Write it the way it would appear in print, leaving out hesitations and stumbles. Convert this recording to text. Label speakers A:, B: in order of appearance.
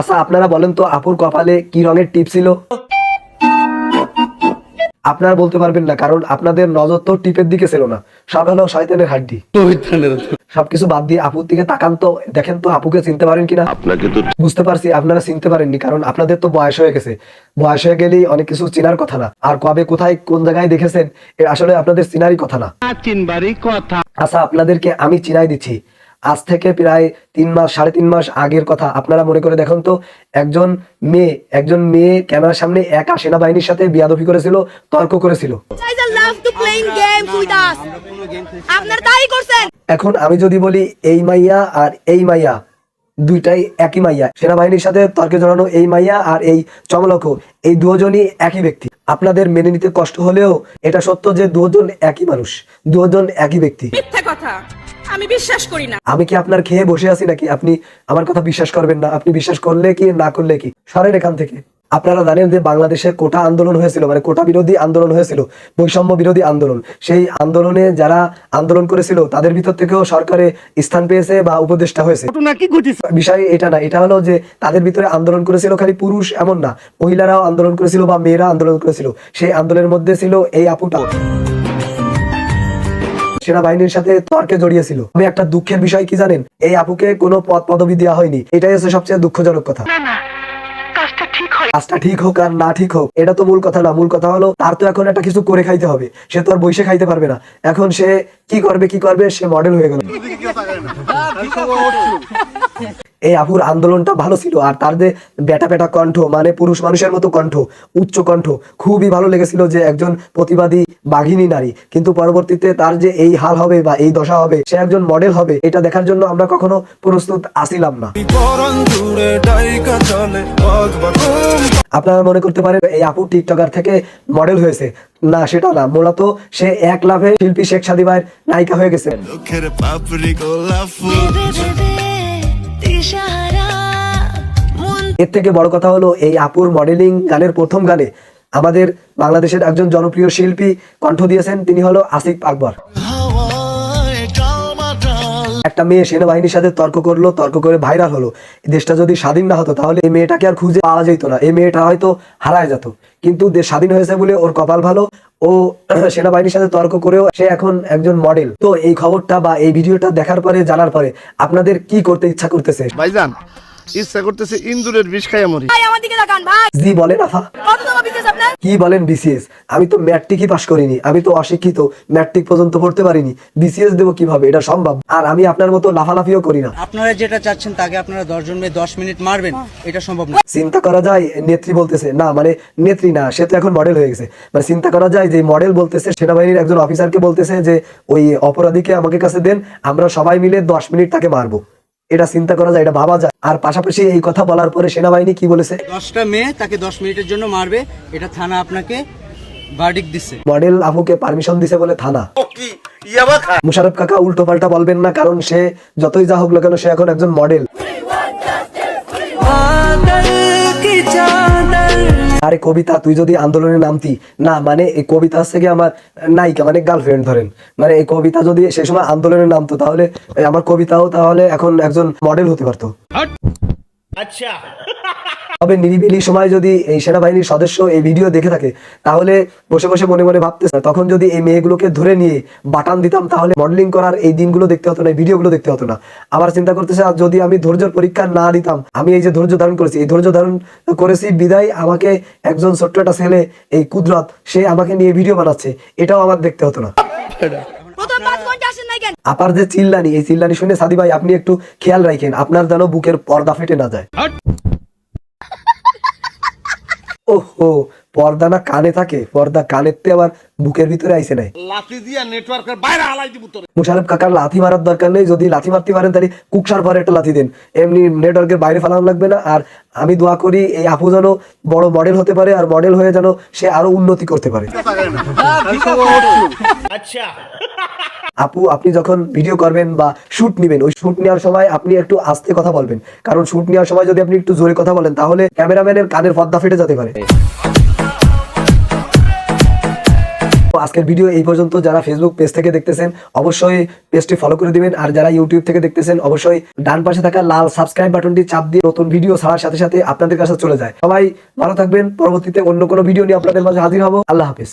A: আচ্ছা আপনারা বলেন তো আপুর কপালে কি রঙের টিপ ছিল? আপনারা বলতে পারবেন না, কারণ আপনাদের নজর তো টিপের দিকে ছিল না, সব হলো শয়তানের হাড্ডি। সবকিছু বাদ দিয়ে আপুর দিকে তাকান তো, দেখেন তো আপুকে চিনতে পারেন কিনা। আপনাকে তো বুঝতে পারছি আপনারা চিনতে পারেননি, কারণ আপনাদের তো বয়স হয়ে গেছে। বয়স হয়ে গেলেই অনেক কিছু চেনার কথা না, আর কবে কোথায় কোন জায়গায় দেখেছেন আসলে আপনাদের চিনারই কথা না। আচ্ছা আপনাদেরকে আমি চিনাই দিচ্ছি। আজ থেকে প্রায় 3 মাস 3.5 মাস আগের কথা আপনারা মনে করে দেখুন তো। একজন মেয়ে ক্যামেরার সামনে একা সেনাবাহিনীর সাথে বিয়াদবি করেছিল, তর্ক করেছিল। এখন আমি যদি বলি এই মাইয়া আর এই মাইয়া দুইটাই একই মাইয়া, সেনাবাহিনীর সাথে তর্কে জড়ানো এই মাইয়া আর এই চমলক, এই দুজনই একই ব্যক্তি। আপনাদের মেনে নিতে কষ্ট হলেও এটা সত্য যে দুজন একই মানুষ, দুজন একই ব্যক্তি।
B: আমি বিশ্বাস করি না।
A: আমি কি আপনার খেয়ে বসে আছি নাকি আপনি আমার কথা বিশ্বাস করবেন না? আপনি বিশ্বাস করলে কি না করলে কি, সরেন এখান থেকে। আপনারা জানেন যে বাংলাদেশে কোটা আন্দোলন হয়েছিল, মানে কোটা বিরোধী আন্দোলন হয়েছিল, বৈষম্য বিরোধী আন্দোলন। সেই আন্দোলনে যারা আন্দোলন করেছিল তাদের ভিতর থেকেও সরকারে স্থান পেয়েছে বা উপদেষ্টা হয়েছে। বিষয় এটা না, এটা হলো যে তাদের ভিতরে আন্দোলন করেছিল খালি পুরুষ এমন না, মহিলারাও আন্দোলন করেছিল বা মেয়েরা আন্দোলন করেছিল। সেই আন্দোলনের মধ্যে ছিল এই আপুটা, সেনাবাহিনীর সাথে তর্কে জড়িয়েছিল। আমি একটা দুঃখের বিষয় কি জানেন, এই আপুকে কোনো পদ পদবি দেওয়া হয়নি। এটাই হচ্ছে সবচেয়ে দুঃখজনক কথা। কাজটা ঠিক হোক আর না ঠিক হোক এটা তো মূল কথা না, মূল কথা হলো তার তো এখন একটা কিছু করে খাইতে হবে, সে তো আর বসে খাইতে পারবে না। এখন সে কি করবে, সে মডেল হয়ে গেল। এই আপুর আন্দোলনটা ভালো ছিল, আর তার যে বেটা কণ্ঠ, মানে পুরুষ মানুষের মতো কণ্ঠ, উচ্চ কণ্ঠ, খুবই ভালো লেগেছিল যে একজন প্রতিবাদী বাঘিনী নারী। কিন্তু পরবর্তীতে তার যে এই হাল হবে বা এই দশা হবে, সে একজন মডেল হবে, এটা দেখার জন্য আমরা কখনো প্রস্তুত আসিলাম না। আপনারা মনে করতে পারেন এই আপু টিকটকার থেকে মডেল হয়েছে, না সেটা না। মূলত সে এক লাভে শিল্পী শেখ সাদী ভাইয়ের নায়িকা হয়ে গেছে। এর থেকে বড় কথা হলো এই আপুর মডেলিং গানের প্রথম গানে আমাদের বাংলাদেশের একজন জনপ্রিয় শিল্পী কণ্ঠ দিয়েছেন, তিনি হলো আসিফ আকবর। একটা মেয়ে সেনাবাহিনীর সাথে তর্ক করলো, তর্ক করে ভাইরাল হলো। দেশটা যদি স্বাধীন না হতো তাহলে এই মেয়েটাকে আর খুঁজে পাওয়া যেত না, এই মেয়েটা হয়তো হারায় যেত। কিন্তু দেশ স্বাধীন হয়েছে বলে ওর কপাল ভালো, ও সেনাবাহিনীর সাথে তর্ক করেও সে এখন একজন মডেল। তো এই খবরটা বা এই ভিডিওটা দেখার পরে, জানার পরে আপনাদের কি করতে ইচ্ছা করতেছে?
C: ভাইজান ইচ্ছা করতেছে ইন্দুরের বিষ খাইয়া মরি।
A: জি বলেন আফা, কি বলেন বিসিএস? আমি তো ম্যাট্রিকই পাস করিনি, আমি তো অশিক্ষিত, ম্যাট্রিক পর্যন্ত পড়তে পারিনি, বিসিএস দেবো কিভাবে? এটা সম্ভব? আর আমি আপনার মতো লাফালাফিও করি না।
D: আপনারা যেটা চাচ্ছেন তাকে আপনারা 10 জন মিলে 10 মিনিট মারবেন, এটা সম্ভব না।
A: চিন্তা করা যায় নেত্রী বলতেছে, না মানে নেত্রী না, সে তো এখন মডেল হয়ে গেছে। মানে চিন্তা করা যায় যে মডেল বলতেছে সেনাবাহিনীর একজন অফিসারকে বলতেছে যে ওই অপরাধীকে আমাকে কাছে দেন, আমরা সবাই মিলে 10 মিনিট তাকে মারবো। এটা চিন্তা করা যায়, এটা ভাবা যায়। আর পাশাপাশি এই কথা বলার পরে সেনাবাহিনী কি বলেছে?
D: 10টা মেয়ে তাকে 10 মিনিটের জন্য মারবে, এটা থানা আপনাকে ভার্ডিক্ট দিছে।
A: মডেল আপুকে পারমিশন দিছে বলে থানা। মুশারফ কাকা উল্টো পাল্টা বলবেন না, কারণ সে যতই যা হোক না কেন সে এখন একজন মডেল। আরে কবিতা, তুই যদি আন্দোলনে নামতি না, মানে এই কবিতা হচ্ছে কি আমার নায়িকা, মানে গার্লফ্রেন্ড ধরেন, মানে এই কবিতা যদি সেই সময় আন্দোলনে নামতো তাহলে আমার কবিতাও তাহলে এখন একজন মডেল হতে পারতো। আচ্ছা, তবে নিরিবিলি সময় যদি এই সেনাবাহিনীর সদস্য এই ভিডিও দেখে থাকে তাহলে বসে বসে মনে মনে ভাবতেছে, তখন যদি এই মেয়েগুলোকে ধরে নিয়ে বাটান দিতাম তাহলে মডেলিং করার এই দিনগুলো দেখতে হতো না, এই ভিডিওগুলো দেখতে হতো না। আবার চিন্তা করতেছে, আর যদি আমি ধৈর্যের পরীক্ষা না দিতাম, আমি এই যে ধৈর্য ধারণ করেছি, এই ধৈর্য ধারণ করেছি বিদায় আমাকে একজন ছোট্ট একটা ছেলে, এই কুদরত, সে আমাকে নিয়ে ভিডিও বানাচ্ছে, এটাও আমার দেখতে হতো না। আপার যে চিল্লানি, এই চিল্লানি শুনে সাদি ভাই আপনি একটু খেয়াল রাখেন, আপনার যেন বুকের পর্দা ফেটে না যায়। ওহো, পর্দা না কানে থাকে, পর্দা কানের তে আবার বুকের ভিতরে আইছে নাই।
C: লাঠি দিয়া নেটওয়ার্কের বাইরে হালাই দিব তোরে।
A: মুশারফ কাকার লাথি মারার দরকার নেই, যদি লাথি মারতে পারেন তাহলে কুকসার পরে একটা লাথি দেন, এমনি নেটওয়ার্কের বাইরে ফালানো লাগবে না। আর আমি দোয়া করি এই আপু যেন বড় মডেল হতে পারে, আর মডেল হয়ে যেন সে আরো উন্নতি করতে পারে।
C: আচ্ছা
A: আপু, আপনি যখন ভিডিও করবেন বা শুট নেবেন, ওই শুট নেওয়ার সময় আপনি একটু আস্তে কথা বলবেন, কারণ শুট নেওয়ার সময় যদি আপনি একটু জোরে কথা বলেন তাহলে ক্যামেরাম্যানের কানের পর্দা ফেটে যেতে পারে। আজকের ভিডিও এই পর্যন্ত। যারা ফেসবুক পেজ থেকে দেখতেছেন অবশ্যই পেজটি ফলো করে দিবেন, আর যারা ইউটিউব থেকে দেখতেছেন অবশ্যই ডান পাশে থাকা লাল সাবস্ক্রাইব বাটনটি চাপ দিয়ে নতুন ভিডিও ছাড়ার সাথে সাথে আপনাদের কাছে চলে যায়। সবাই ভালো থাকবেন, পরবর্তীতে অন্য কোনো ভিডিও নিয়ে আপনাদের মাঝে হাজির হব। আল্লাহ হাফেজ।